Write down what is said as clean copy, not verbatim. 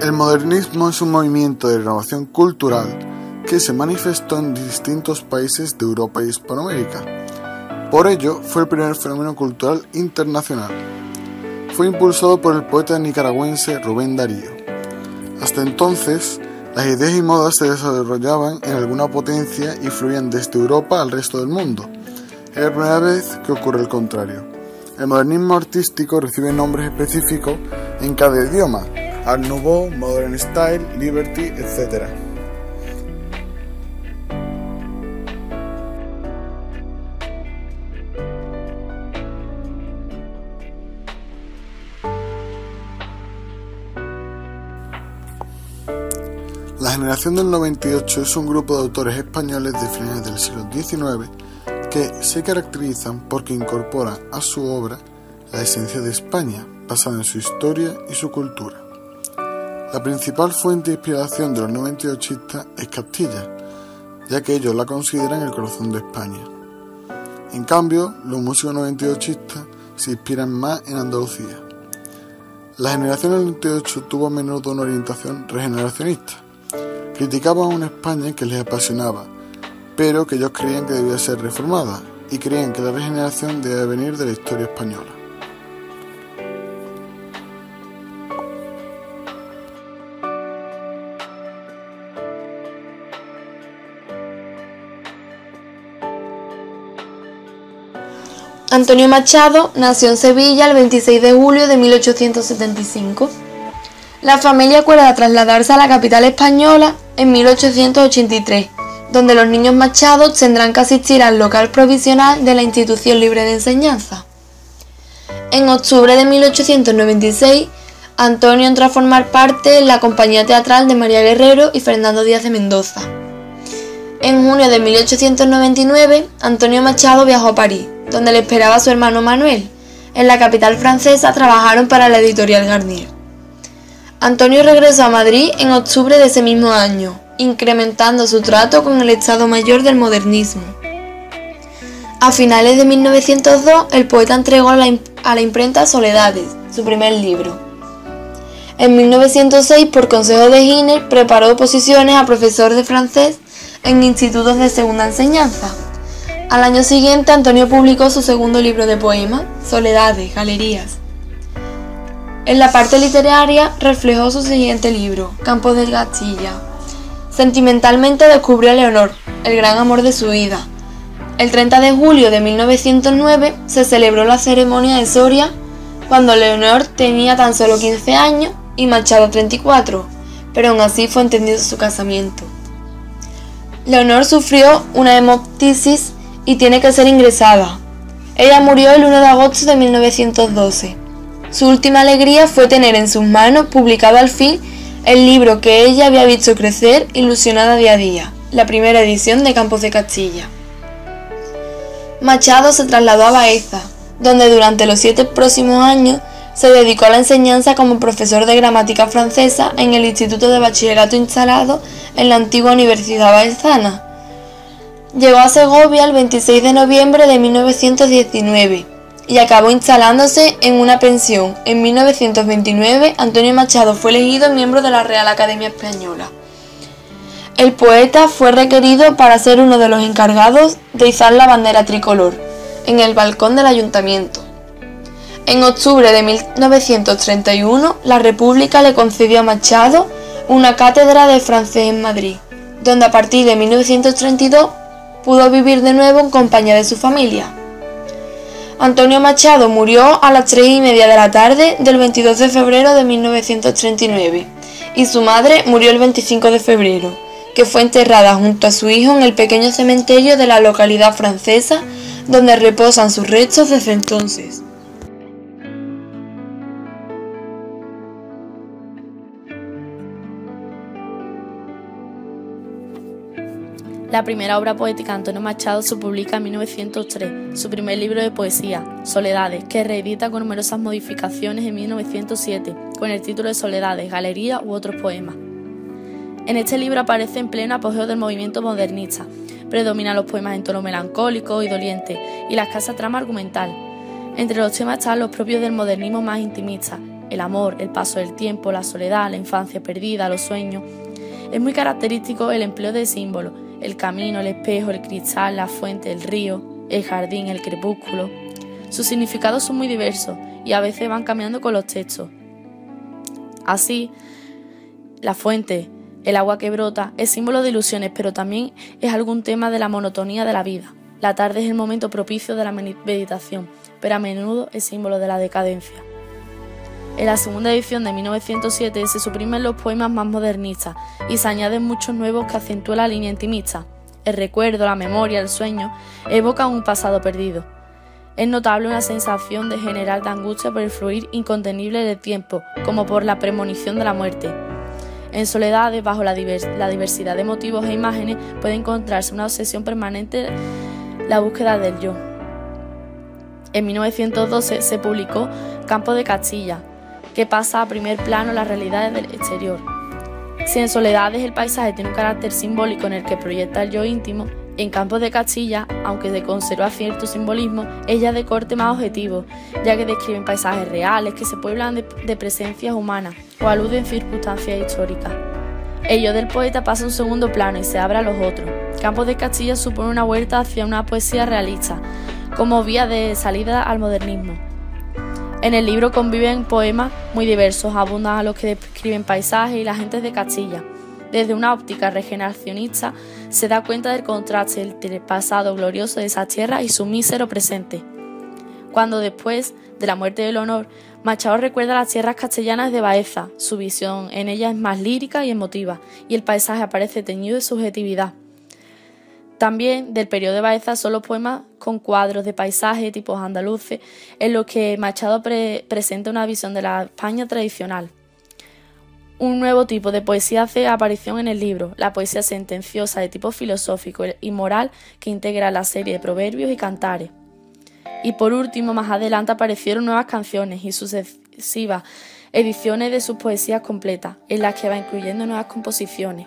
El modernismo es un movimiento de renovación cultural que se manifestó en distintos países de Europa y Hispanoamérica. Por ello, fue el primer fenómeno cultural internacional. Fue impulsado por el poeta nicaragüense Rubén Darío. Hasta entonces, las ideas y modas se desarrollaban en alguna potencia y fluían desde Europa al resto del mundo. Es la primera vez que ocurre el contrario. El modernismo artístico recibe nombres específicos en cada idioma: Art Nouveau, Modern Style, Liberty, etc. La generación del 98 es un grupo de autores españoles de finales del siglo XIX que se caracterizan porque incorporan a su obra la esencia de España, basada en su historia y su cultura. La principal fuente de inspiración de los 98istas es Castilla, ya que ellos la consideran el corazón de España. En cambio, los músicos 98istas se inspiran más en Andalucía. La generación del 98 tuvo a menudo una orientación regeneracionista. Criticaban a una España que les apasionaba, pero que ellos creían que debía ser reformada, y creían que la regeneración debía venir de la historia española. Antonio Machado nació en Sevilla el 26 de julio de 1875. La familia acuerda trasladarse a la capital española en 1883, donde los niños Machado tendrán que asistir al local provisional de la Institución Libre de Enseñanza. En octubre de 1896, Antonio entró a formar parte en la compañía teatral de María Guerrero y Fernando Díaz de Mendoza. En junio de 1899, Antonio Machado viajó a París, donde le esperaba su hermano Manuel. En la capital francesa trabajaron para la editorial Garnier. Antonio regresó a Madrid en octubre de ese mismo año, incrementando su trato con el Estado Mayor del modernismo. A finales de 1902, el poeta entregó a la imprenta Soledades, su primer libro. En 1906, por consejo de Giner, preparó oposiciones a profesor de francés en institutos de segunda enseñanza. Al año siguiente, Antonio publicó su segundo libro de poemas, Soledades, Galerías. En la parte literaria reflejó su siguiente libro, Campos de Castilla. Sentimentalmente descubrió a Leonor, el gran amor de su vida. El 30 de julio de 1909 se celebró la ceremonia de Soria, cuando Leonor tenía tan solo 15 años y Machado 34, pero aún así fue entendido su casamiento. Leonor sufrió una hemoptisis y tiene que ser ingresada. Ella murió el 1 de agosto de 1912. Su última alegría fue tener en sus manos, publicado al fin, el libro que ella había visto crecer, ilusionada día a día, la primera edición de Campos de Castilla. Machado se trasladó a Baeza, donde durante los 7 próximos años se dedicó a la enseñanza como profesor de gramática francesa en el Instituto de Bachillerato instalado en la antigua Universidad Baezana. Llegó a Segovia el 26 de noviembre de 1919 y acabó instalándose en una pensión. En 1929, Antonio Machado fue elegido miembro de la Real Academia Española. El poeta fue requerido para ser uno de los encargados de izar la bandera tricolor en el balcón del ayuntamiento. En octubre de 1931, la República le concedió a Machado una cátedra de francés en Madrid, donde a partir de 1932 pudo vivir de nuevo en compañía de su familia. Antonio Machado murió a las 3:30 de la tarde del 22 de febrero de 1939 y su madre murió el 25 de febrero, que fue enterrada junto a su hijo en el pequeño cementerio de la localidad francesa donde reposan sus restos desde entonces. La primera obra poética de Antonio Machado se publica en 1903, su primer libro de poesía, Soledades, que reedita con numerosas modificaciones en 1907, con el título de Soledades, Galerías u otros poemas. En este libro aparece en pleno apogeo del movimiento modernista. Predominan los poemas en tono melancólico y doliente, y la escasa trama argumental. Entre los temas están los propios del modernismo más intimista, el amor, el paso del tiempo, la soledad, la infancia perdida, los sueños. Es muy característico el empleo de símbolos: el camino, el espejo, el cristal, la fuente, el río, el jardín, el crepúsculo. Sus significados son muy diversos y a veces van cambiando con los textos. Así, la fuente, el agua que brota, es símbolo de ilusiones, pero también es algún tema de la monotonía de la vida. La tarde es el momento propicio de la meditación, pero a menudo es símbolo de la decadencia. En la segunda edición de 1907 se suprimen los poemas más modernistas y se añaden muchos nuevos que acentúan la línea intimista. El recuerdo, la memoria, el sueño evocan un pasado perdido. Es notable una sensación de general de angustia por el fluir incontenible del tiempo, como por la premonición de la muerte. En Soledades, bajo la diversidad de motivos e imágenes, puede encontrarse una obsesión permanente, la búsqueda del yo. En 1912 se publicó Campo de Castilla, que pasa a primer plano las realidades del exterior. Si en Soledades el paisaje tiene un carácter simbólico en el que proyecta el yo íntimo, en Campos de Castilla, aunque se conserva cierto simbolismo, es ya de corte más objetivo, ya que describen paisajes reales que se pueblan de presencias humanas o aluden circunstancias históricas. El yo del poeta pasa a un segundo plano y se abre a los otros. Campos de Castilla supone una vuelta hacia una poesía realista, como vía de salida al modernismo. En el libro conviven poemas muy diversos, abundan a los que describen paisajes y las gentes de Castilla. Desde una óptica regeneracionista se da cuenta del contraste entre el pasado glorioso de esas tierras y su mísero presente. Cuando después de la muerte de Leonor, Machado recuerda las tierras castellanas de Baeza, su visión en ellas es más lírica y emotiva, y el paisaje aparece teñido de subjetividad. También del periodo de Baeza son los poemas con cuadros de paisaje, tipos andaluces, en los que Machado presenta una visión de la España tradicional. Un nuevo tipo de poesía hace aparición en el libro, la poesía sentenciosa de tipo filosófico y moral que integra la serie de proverbios y cantares. Y por último, más adelante aparecieron nuevas canciones y sucesivas ediciones de sus poesías completas, en las que va incluyendo nuevas composiciones.